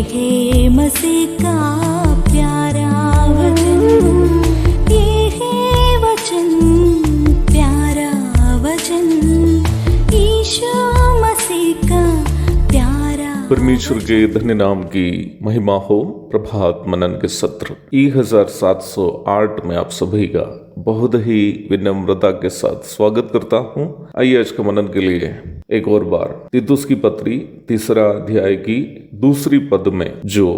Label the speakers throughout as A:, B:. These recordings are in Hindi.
A: है मसीह का प्यारा वचन, ये है वचन, प्यारा वचन, यीशु मसीह का प्यारा।
B: परमेश्वर के धन्य नाम की महिमा हो। प्रभात मनन के सत्र 1708 में आप सभी का बहुत ही विनम्रता के साथ स्वागत करता हूं। आइए आज के मनन के लिए एक और बार तीतुस की पत्री 3 अध्याय की 2 पद में जो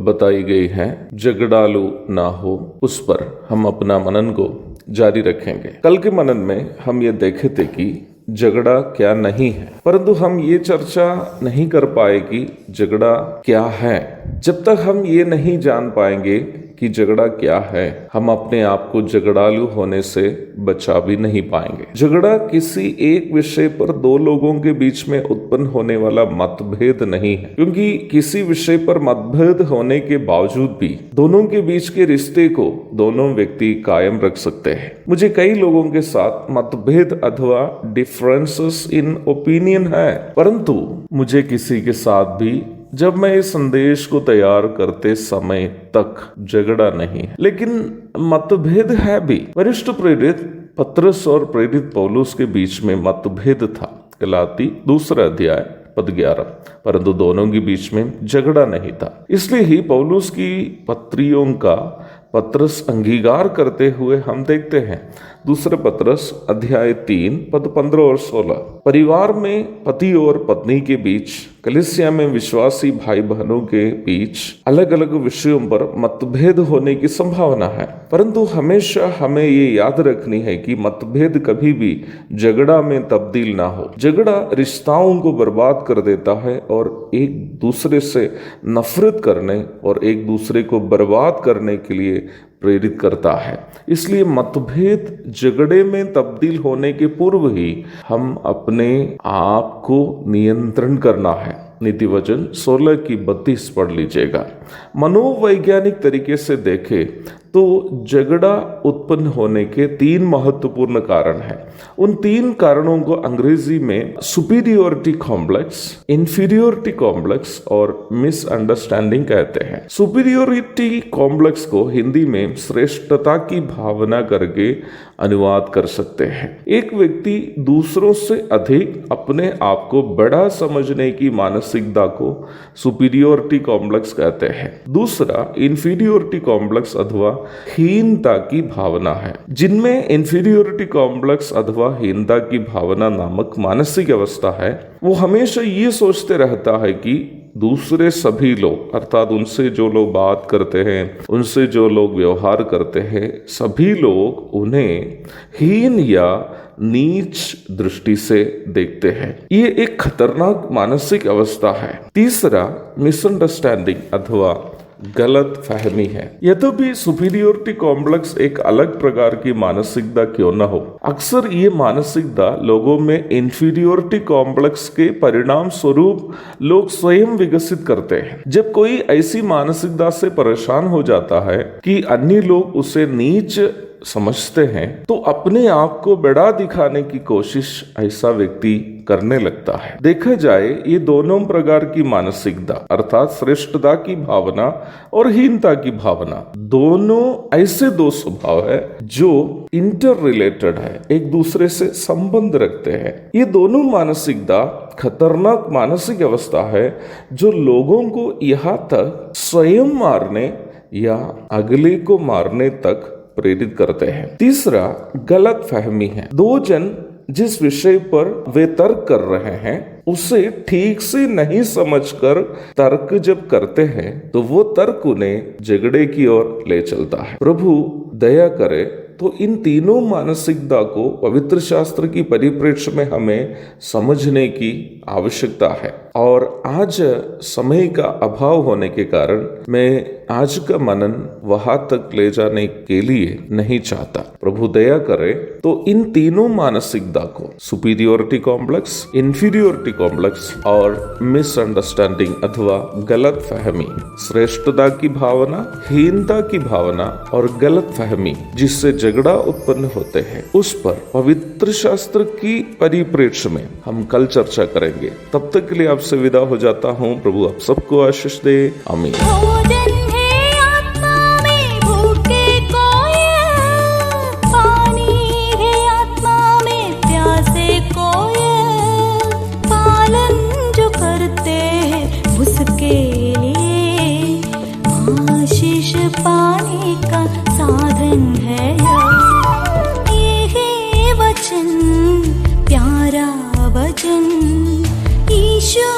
B: बताई गई है झगड़ालू ना हो, उस पर हम अपना मनन को जारी रखेंगे। कल के मनन में हम ये देखे थे कि झगड़ा क्या नहीं है, परंतु हम ये चर्चा नहीं कर पाए कि झगड़ा क्या है। जब तक हम ये नहीं जान पाएंगे कि झगड़ा क्या है, हम अपने आप को झगड़ालू होने से बचा भी नहीं पाएंगे। झगड़ा किसी एक विषय पर दो लोगों के बीच में उत्पन्न होने वाला मतभेद नहीं है, क्योंकि किसी विषय पर मतभेद होने के बावजूद भी दोनों के बीच के रिश्ते को दोनों व्यक्ति कायम रख सकते हैं। मुझे कई लोगों के साथ मतभेद अथवा डिफरेंसेस इन ओपिनियन है, परंतु मुझे किसी के साथ भी जब मैं इस संदेश को तैयार करते समय तक झगड़ा नहीं है, लेकिन मतभेद है भी। वरिष्ठ प्रेरित पतरस और प्रेरित पौलुस के बीच में मतभेद था, गलाती 2 अध्याय पद 11, परंतु दोनों के बीच में झगड़ा नहीं था। इसलिए ही पौलुस की पत्रियों का पतरस अंगीकार करते हुए हम देखते हैं 2 पतरस अध्याय 3 पद 15 और 16, परिवार में पति और पत्नी के बीच, कलीसिया में विश्वासी भाई बहनों के बीच अलग अलग विषयों पर मतभेद होने की संभावना है, परंतु हमेशा हमें ये याद रखनी है कि मतभेद कभी भी झगड़ा में तब्दील ना हो। झगड़ा रिश्ताओं को बर्बाद कर देता है और एक दूसरे से नफरत करने और एक दूसरे को बर्बाद करने के लिए प्रेरित करता है। इसलिए मतभेद झगड़े में तब्दील होने के पूर्व ही हम अपने आप को नियंत्रण करना है। नीति वचन 16 की 32 पढ़ लीजिएगा। मनोवैज्ञानिक तरीके से देखें तो झगड़ा उत्पन्न होने के 3 महत्वपूर्ण कारण हैं। उन 3 कारणों को अंग्रेजी में सुपीरियोरिटी कॉम्प्लेक्स, इंफीरियोरिटी कॉम्प्लेक्स और मिसअंडरस्टैंडिंग कहते हैं। सुपीरियोरिटी कॉम्प्लेक्स को हिंदी में श्रेष्ठता की भावना करके अनुवाद कर सकते हैं। एक व्यक्ति दूसरों से अधिक अपने आप को बड़ा समझने की मानसिकता को सुपीरियोरिटी कॉम्प्लेक्स कहते हैं। दूसरा इंफीरियोरिटी कॉम्प्लेक्स अथवा हीनता की भावना है। जिनमें इंफीरियोरिटी कॉम्प्लेक्स अथवा हीनता की भावना नामक मानसिक अवस्था है, वो हमेशा ये सोचते रहता है कि दूसरे सभी लोग, अर्थात उनसे जो लोग बात करते हैं, उनसे जो लोग व्यवहार करते हैं, सभी लोग उन्हें हीन या नीच दृष्टि से देखते हैं। ये एक खतरनाक मानसिक अवस्था है। तीसरा मिसअंडरस्टैंडिंग अथवा गलत फहमी है। यद्यपि सुपीरियोरिटी कॉम्प्लेक्स एक अलग प्रकार की मानसिकता क्यों न हो, अक्सर ये मानसिकता लोगों में इंफीरियोरिटी कॉम्प्लेक्स के परिणाम स्वरूप लोग स्वयं विकसित करते हैं। जब कोई ऐसी मानसिकता से परेशान हो जाता है कि अन्य लोग उसे नीच समझते हैं, तो अपने आप को बड़ा दिखाने की कोशिश ऐसा व्यक्ति करने लगता है। देखा जाए ये दोनों प्रकार की मानसिकता, अर्थात श्रेष्ठता की भावना और हीनता की भावना, दोनों ऐसे 2 स्वभाव है जो इंटर रिलेटेड है, एक दूसरे से संबंध रखते हैं। ये दोनों मानसिकता खतरनाक मानसिक अवस्था है जो लोगों को यहाँ तक स्वयं मारने या अगले को मारने तक प्रेरित करते हैं। तीसरा गलत फहमी है। 2 जन जिस विषय पर वे तर्क कर रहे हैं उसे ठीक से नहीं समझकर तर्क जब करते हैं तो वो तर्क उन्हें झगड़े की ओर ले चलता है। प्रभु दया करे तो इन तीनों मानसिकता को पवित्र शास्त्र की परिप्रेक्ष्य में हमें समझने की आवश्यकता है। और आज समय का अभाव होने के कारण मैं आज का मनन वहां तक ले जाने के लिए नहीं चाहता। प्रभु दया करे तो इन तीनों मानसिकता को, सुपीरियोरिटी कॉम्प्लेक्स, इंफीरियोरिटी कॉम्प्लेक्स और मिसअंडरस्टैंडिंग अथवा गलत फहमी, श्रेष्ठता की भावना, हीनता की भावना और गलत फहमी जिससे झगड़ा उत्पन्न होते हैं, उस पर पवित्र शास्त्र की परिप्रेक्ष्य में हम कल चर्चा करेंगे। तब तक के लिए आप आपसे विदा हो जाता हूँ। प्रभु आप सबको आशीष दे। आमीन।
A: भोजन है आत्मा में भूखे कोयल, पानी है आत्मा में प्यासे कोयल, पालन जो करते हैं उसके लिए आशीष पाने का साधन है ये है वचन, प्यारा वचन, ईशु